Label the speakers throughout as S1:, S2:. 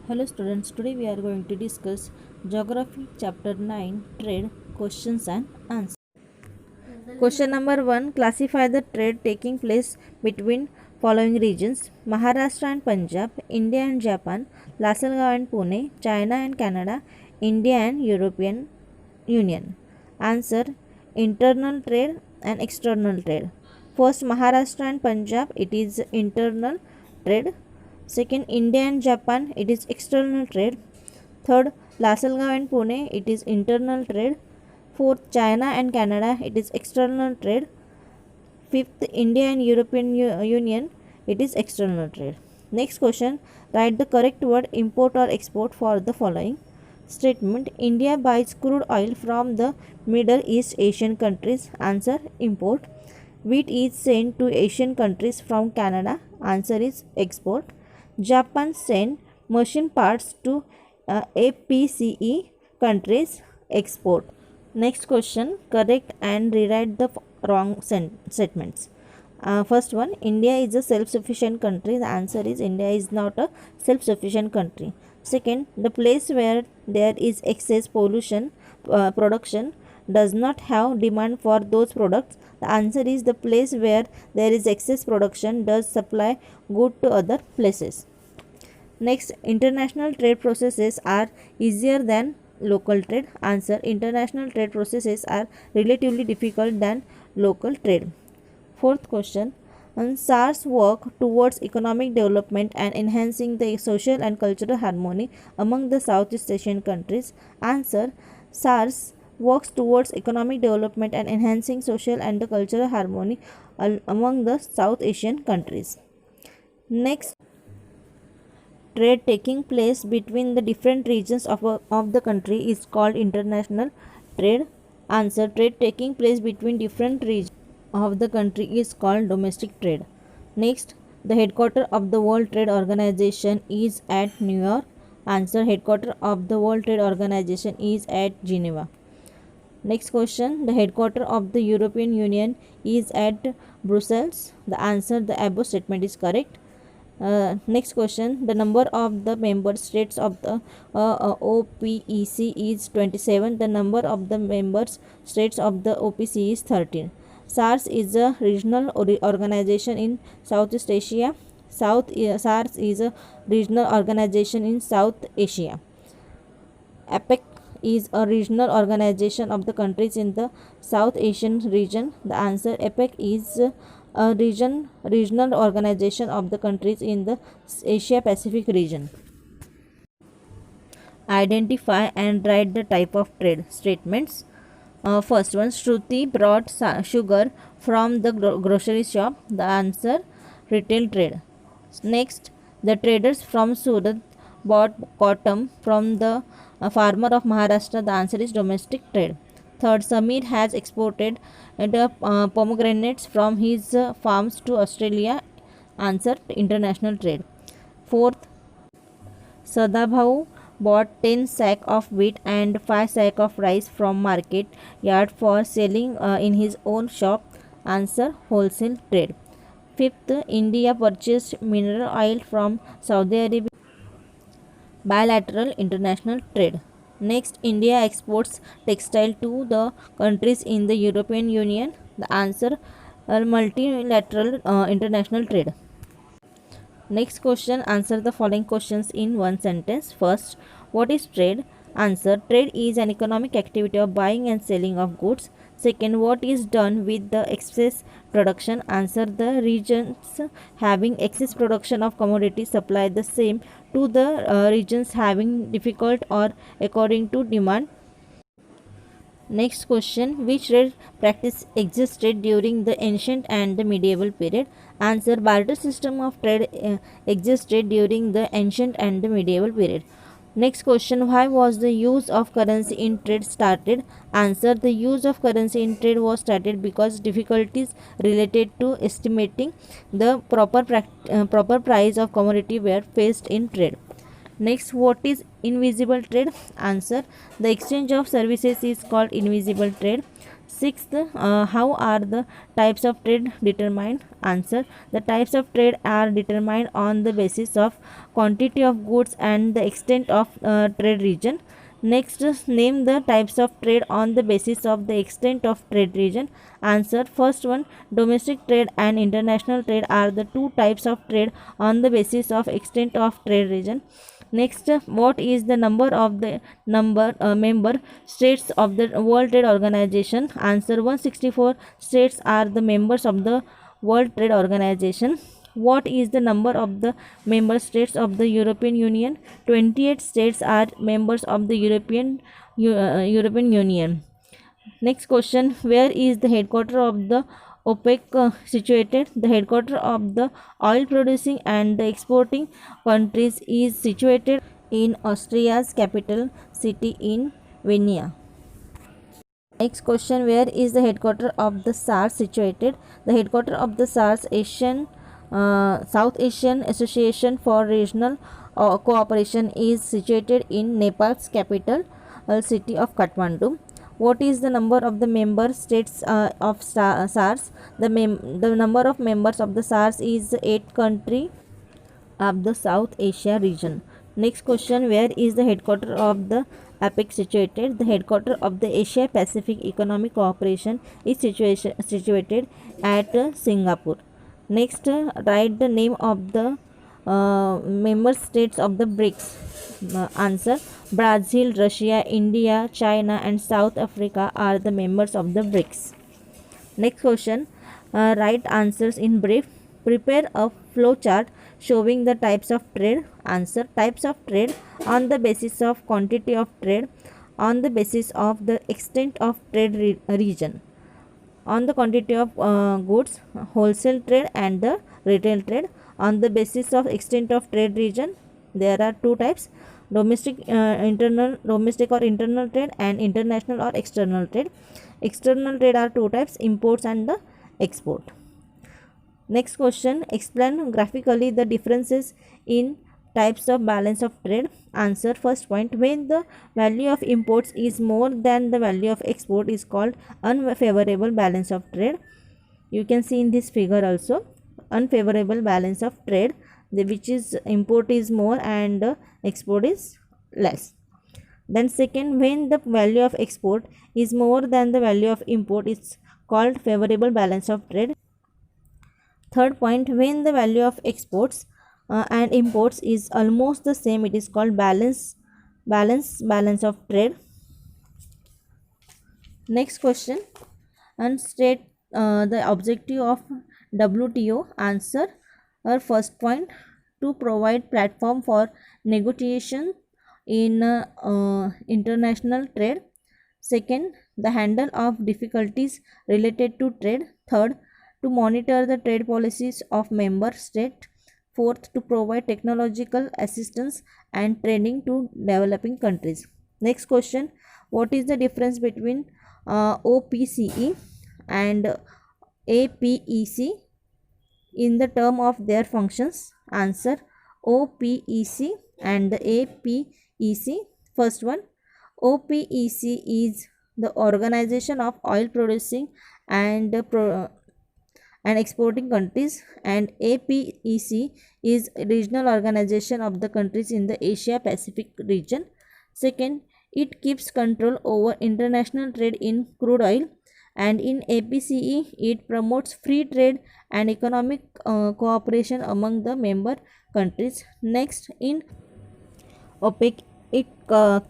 S1: Hello students, today we are going to discuss Geography Chapter 9 Trade Questions and Answers. Question number 1, classify the trade taking place between following regions: Maharashtra and Punjab, India and Japan, Lasargaon and Pune, China and Canada, India and European Union. Answer: internal trade and external trade. First, Maharashtra and Punjab, it is internal trade. Second, India and Japan, it is external trade. Third, Lasargaon and Pune, it is internal trade. Fourth, China and Canada, it is external trade. Fifth, India and European Union, it is external trade. Next question, write the correct word import or export for the following statement. India buys crude oil from the Middle East Asian countries. Answer: import. Wheat is sent to Asian countries from Canada. Answer is export. Japan sent machine parts to APCE countries. Export. Next question, correct and rewrite the wrong statements. First one, India is a self-sufficient country. The answer is India is not a self-sufficient country. Second, the place where there is excess pollution production does not have demand for those products. The answer is the place where there is excess production does supply good to other places. Next, international trade processes are easier than local trade. Answer: international trade processes are relatively difficult than local trade. Fourth question, SARS work towards economic development and enhancing the social and cultural harmony among the Southeast Asian countries. Answer: SARS works towards economic development and enhancing social and the cultural harmony among the South Asian countries. Next, trade taking place between the different regions of the country is called international trade. Answer: trade taking place between different regions of the country is called domestic trade. Next, the headquarters of the World Trade Organization is at New York. Answer: headquarters of the World Trade Organization is at Geneva. Next question, the headquarters of the European Union is at Brussels. The answer: the above statement is correct. Next question, the number of the member states of the OPEC is 27. The number of the member states of the OPEC is 13. SARS is a regional organization in Southeast Asia. SARS is a regional organization in South Asia. APEC is a regional organization of the countries in the South Asian region. The answer: APEC is a regional organization of the countries in the Asia Pacific region. Identify and write the type of trade statements. First one, Shruti brought sugar from the grocery shop. The answer: retail trade. Next, the traders from Surat bought cotton from the farmer of Maharashtra. The answer is domestic trade. Third, Samir has exported the pomegranates from his farms to Australia. Answer: international trade. Fourth, Sadabhau bought 10 sack of wheat and 5 sack of rice from market yard for selling in his own shop. Answer: wholesale trade. Fifth, India purchased mineral oil from Saudi Arabia. Bilateral international trade. Next, India exports textile to the countries in the European Union. The answer: multilateral international trade. Next question, answer the following questions in one sentence. First, what is trade? Answer: trade is an economic activity of buying and selling of goods. Second, what is done with the excess production? Answer: the regions having excess production of commodities supply the same to the regions having difficult or according to demand. Next question, which trade practice existed during the ancient and the medieval period? Answer: barter system of trade existed during the ancient and the medieval period. Next question, why was the use of currency in trade started? Answer: the use of currency in trade was started because difficulties related to estimating the proper price of commodity were faced in trade. Next, what is invisible trade? Answer: the exchange of services is called invisible trade. Sixth, how are the types of trade determined? Answer: the types of trade are determined on the basis of quantity of goods and the extent of trade region. Next, name the types of trade on the basis of the extent of trade region. Answer: first one, domestic trade and international trade are the two types of trade on the basis of extent of trade region. Next, what is the number of the member states of the World Trade Organization? Answer: 164 states are the members of the World Trade Organization. What is the number of the member states of the European Union? 28 states are members of the European Union. Next question: where is the headquarter of the OPEC situated? The headquarter of the oil producing and the exporting countries is situated in Austria's capital city in Vienna. Next question: where is the headquarter of the SARS situated? The headquarter of the SARS South Asian Association for Regional Cooperation is situated in Nepal's capital city of Kathmandu. What is the number of the member states of SARS? The number of members of the SARS is 8 country of the South Asia region. Next question: where is the headquarter of the APEC situated? The headquarter of the Asia Pacific Economic Cooperation is situated at Singapore. Next, write the name of the member states of the BRICS. Answer: Brazil, Russia, India, China and South Africa are the members of the BRICS. Next question: write answers in brief. Prepare a flow chart showing the types of trade. Answer: types of trade on the basis of quantity of trade, on the basis of the extent of trade region, on the quantity of goods, wholesale trade and the retail trade. On the basis of extent of trade region, there are two types: domestic or internal trade, and international or external trade. External trade are two types: imports and the export. Next question: explain graphically the differences in types of balance of trade. Answer: first point, when the value of imports is more than the value of export is called unfavorable balance of trade. You can see in this figure also unfavorable balance of trade, which is import is more and export is less. Then second, when the value of export is more than the value of import is called favorable balance of trade. Third point, when the value of exports and imports is almost the same, it is called balance of trade. Next question: and state the objective of WTO. Answer: our first point, to provide platform for negotiation in international trade. Second, the handle of difficulties related to trade. Third, to monitor the trade policies of member state. Fourth, to provide technological assistance and training to developing countries. Next question: what is the difference between OPCE and APEC in the term of their functions? Answer: OPEC and the APEC. First one, OPEC is the Organization of Oil Producing and exporting countries, and APEC is regional organization of the countries in the Asia Pacific region. Second, it keeps control over international trade in crude oil, and in APCE it promotes free trade and economic cooperation among the member countries. Next, in OPEC it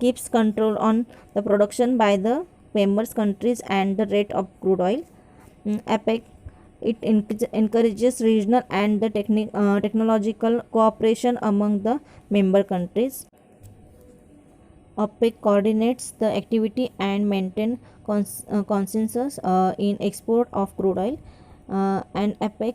S1: keeps control on the production by the members countries and the rate of crude oil. APEC it encourages regional and the technological cooperation among the member countries. OPEC coordinates the activity and maintain consensus in export of crude oil, and APEC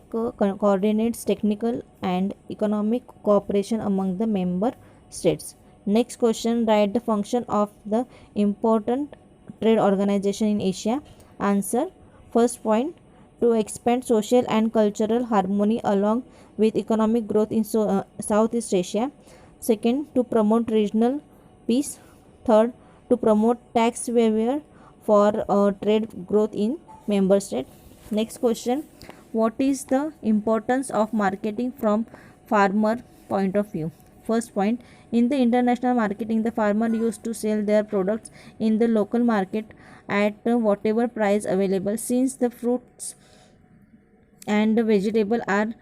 S1: coordinates technical and economic cooperation among the member states. Next question: write the function of the important trade organization in Asia. Answer: first point, to expand social and cultural harmony along with economic growth in Southeast Asia. Second, to promote regional peace. Third, to promote tax waiver for trade growth in member state. Next question, what is the importance of marketing from farmer point of view? First point, in the international marketing, the farmer used to sell their products in the local market at whatever price available. Since the fruits and the vegetable are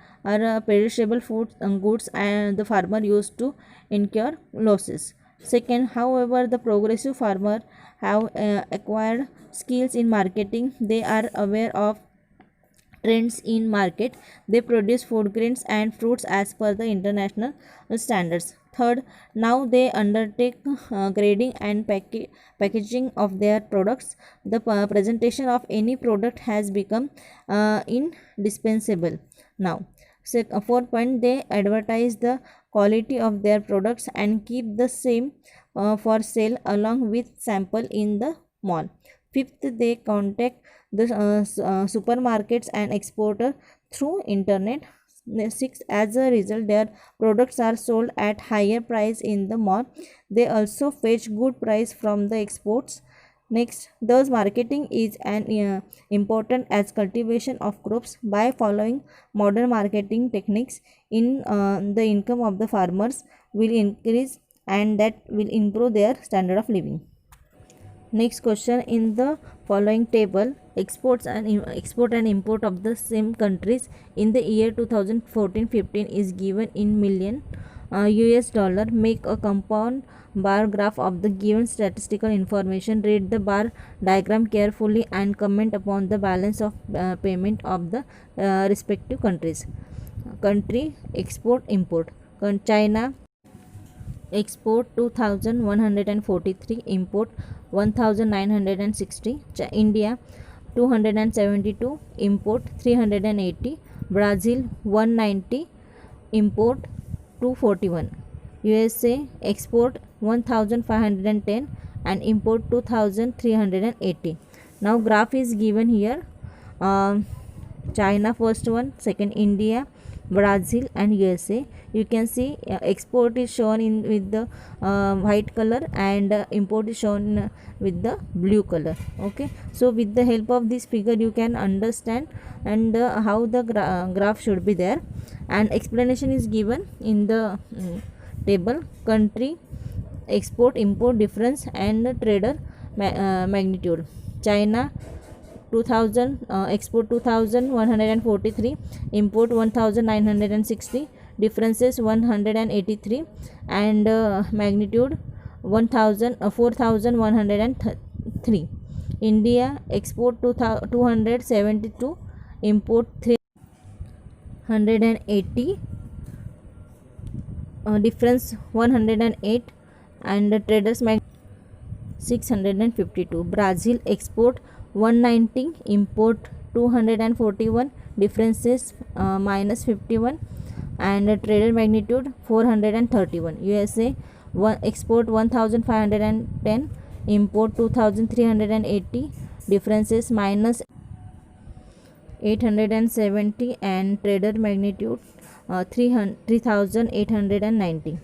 S1: perishable food goods, and the farmer used to incur losses. Second, however, the progressive farmer have acquired skills in marketing. They are aware of trends in market. They produce food grains and fruits as per the international standards. Third, now they undertake grading and packaging of their products. The presentation of any product has become indispensable now. Fourth point, they advertise the quality of their products and keep the same for sale along with sample in the mall. Fifth, they contact the supermarkets and exporter through internet. Sixth, as a result, their products are sold at higher price in the mall. They also fetch good price from the exports. Next, thus marketing is an important as cultivation of crops. By following modern marketing techniques, in the income of the farmers will increase, and that will improve their standard of living. Next question, in the following table, export and import of the same countries in the year 2014-15 is given in million US dollar. Make a compound bar graph of the given statistical information. Read the bar diagram carefully and comment upon the balance of payment of the respective countries. Country export import. China export 2143, import 1960. India 272, import 380. Brazil 190, import 241. USA export 1510 and import 2380. Now graph is given here. China first one, second India, Brazil and USA. You can see export is shown in with the white color, and import is shown with the blue color. Okay, so with the help of this figure you can understand and how the graph should be there, and explanation is given in the table. Country export import difference and trader magnitude. China 2000 export 2143, import 1960, differences 183, and magnitude 4103. India export 272, import 380, difference 108, and traders mag 652. Brazil export 190, import 241, differences minus 51, and trader magnitude 431. USA export 1510, import 2380, differences minus 870, and trader magnitude 3890.